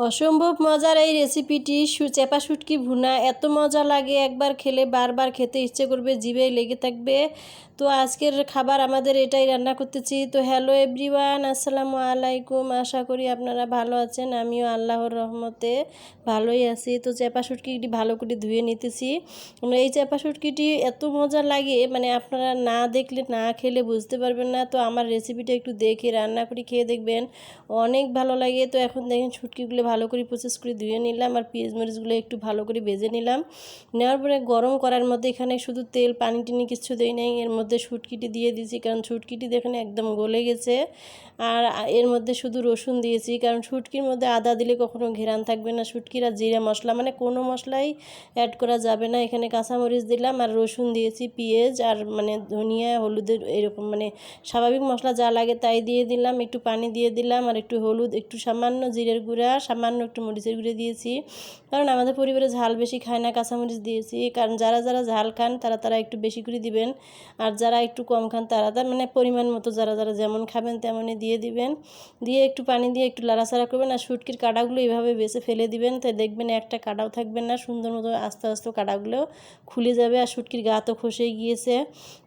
অসম্ভব মজার এই রেসিপিটি চেপা শুটকি ভুনা এত মজা লাগে, একবার খেলে বারবার খেতে ইচ্ছে করবে, জিভে লেগে থাকবে। তো আজকের খাবার আমাদের এটাই রান্না করতেছি। তো হ্যালো এভরিওয়ান, আসসালামু আলাইকুম। আশা করি আপনারা ভালো আছেন, আমিও আল্লাহর রহমতে ভালোই আছি। তো চেপা শুটকিটি ভালো করে ধুয়ে নিতেছি। এই চেপা শুটকিটি এত মজা লাগে, মানে আপনারা না দেখলে না খেলে বুঝতে পারবেন না। তো আমার রেসিপিটা একটু দেখে রান্না করে খেয়ে দেখবেন, অনেক ভালো লাগে। তো এখন দেখেন শুটকিগুলো ভালো করে প্রসেস করে ধুয়ে নিলাম, আর পেঁয়াজ মরিচগুলো একটু ভালো করে ভেজে নিলাম। নেওয়ার পরে গরম করার মধ্যে এখানে শুধু তেল, পানি টিনি কিছু দেই নাই, এর মধ্যে শুটকিটি দিয়ে দিয়েছি, কারণ শুটকিটি দেখেন একদম গলে গেছে। আর এর মধ্যে শুধু রসুন দিয়েছি, কারণ শুটকির মধ্যে আদা দিলে কখনো ঘেরান থাকবে না। শুটকির আর জিরা মশলা মানে কোনো মশলাই অ্যাড করা যাবে না। এখানে কাঁচামরিচ দিলাম আর রসুন দিয়েছি, পেঁয়াজ আর মানে ধনিয়া, হলুদের এরকম মানে স্বাভাবিক মশলা যা লাগে তাই দিয়ে দিলাম। একটু পানি দিয়ে দিলাম আর একটু হলুদ, একটু সামান্য জিরের গুঁড়া, সামান্য একটু মরিচের গুঁড়ো দিয়েছি, কারণ আমাদের পরিবারে ঝাল বেশি খায় না। কাঁচামরিচ দিয়েছি, কারণ যারা যারা ঝাল খান তারা একটু বেশি করে দিবেন, আর যারা একটু কম খান তারা মানে পরিমাণ মতো যারা যারা যেমন খাবেন তেমনই দিয়ে দিবেন। দিয়ে একটু পানি দিয়ে একটু লাড়াচাড়া করবেন, আর শুটকির কাঁটাগুলো এইভাবে বেছে ফেলে দিবেন, তাই দেখবেন একটা কাঁটাও থাকবে না, সুন্দর মতো আস্তে আস্তে কাঁটাগুলো খুলে যাবে। আর শুটকির গা তো খসেই গিয়েছে।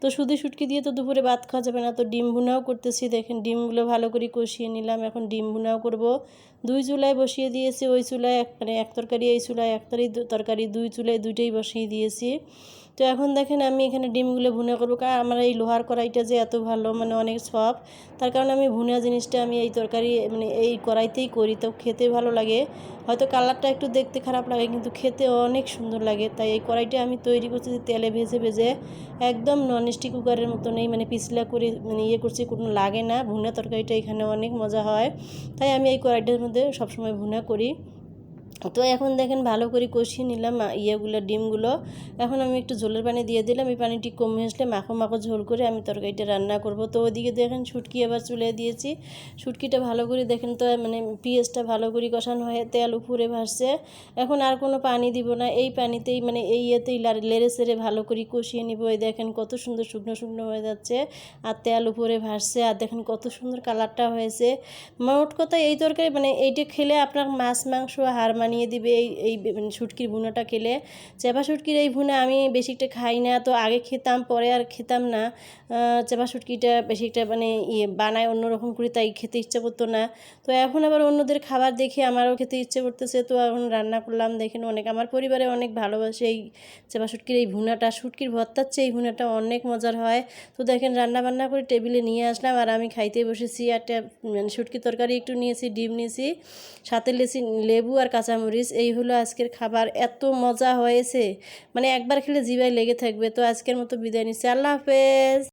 তো শুধু শুটকি দিয়ে তো দুপুরে ভাত খাওয়া যাবে না, তো ডিম ভুনাও করতেছি। দেখেন ডিমগুলো ভালো করে কষিয়ে নিলাম, এখন ডিম ভুনাও করব। দুই চুলায় বসিয়ে দিয়েছি, ওই চুলায় মানে এক তরকারি, এই চুলায় এক তরকারি, দুই চুলায় দুইটাই বসিয়ে দিয়েছি। তো এখন দেখেন আমি এখানে ডিমগুলো ভুনা করবো, কারণ আমার এই লোহার কড়াইটা যে এত ভালো, মানে অনেক সফট, তার কারণে আমি ভুনা জিনিসটা আমি এই তরকারি মানে এই কড়াইতেই করি, তো খেতে ভালো লাগে। হয়তো কালারটা একটু দেখতে খারাপ লাগে, কিন্তু খেতে অনেক সুন্দর লাগে। তাই এই কড়াইটা আমি তৈরি করছি তেলে ভেজে ভেজে, একদম ননস্টিক কুকারের মতো নেই, মানে পিছলা করে মানে ইয়ে করছি, কোনো লাগে না। ভুনা তরকারিটা এখানে অনেক মজা হয়, তাই আমি এই কড়াইটার মধ্যে সবসময় ভুনা করি। তো এখন দেখেন ভালো করে কষিয়ে নিলাম ইয়েগুলো, ডিমগুলো। এখন আমি একটু ঝোলের পানি দিয়ে দিলাম, এই পানিটি কমে আসলে মাখো মাখো ঝোল করে আমি তরকারিটা রান্না করব। তো ওইদিকে দেখেন শুটকি আবার চুলে দিয়েছি। শুটকিটা ভালো করে দেখেন তো মানে পেঁয়াজটা ভালো করে কষানো হয়ে তেল উপরে ভাসছে। এখন আর কোনো পানি দিব না, এই পানিতেই মানে এই ইয়েতেই লেড়ে সেড়ে ভালো করে কষিয়ে নিব। এই দেখেন কত সুন্দর শুকনো শুকনো হয়ে যাচ্ছে, আর তেল উপরে ভাসছে, আর দেখেন কত সুন্দর কালারটা হয়েছে। মোট কথা এই তরকারি মানে এইটা খেলে আপনার মাছ মাংস হার মানিয়ে দিবে। এই শুটকির ভুনাটা খেলে, চেপা শুটকির এই ভুনা আমি বেশি একটা খাই না, তো আগে খেতাম, পরে আর খেতাম না। চেপা শুটকিটা বেশি একটা মানে বানায় অন্যরকম করে, তাই খেতে ইচ্ছে করতো না। তো এখন আবার অন্যদের খাবার দেখে আমারও খেতে ইচ্ছে করতেছে, তো এখন রান্না করলাম। দেখেন অনেক আমার পরিবারে অনেক ভালোবাসে এই চেপা শুটকির এই ভুনাটা। শুটকির ভর্তার চেয়ে এই ভুনাটা অনেক মজার হয়। তো দেখেন রান্না বান্না করে টেবিলে নিয়ে আসলাম, আর আমি খাইতে বসেছি। আর মানে শুটকি তরকারি একটু নিয়েছি, ডিম নিয়েছি, সাথে লেবু আর কাঁচামরিচ। এই হলো আজকের খাবার, এত মজা হয়েছে মানে একবার খেলে জিভায় লেগে থাকবে। তো আজকের মতো বিদায় নিচ্ছি, আল্লাহ হাফেজ।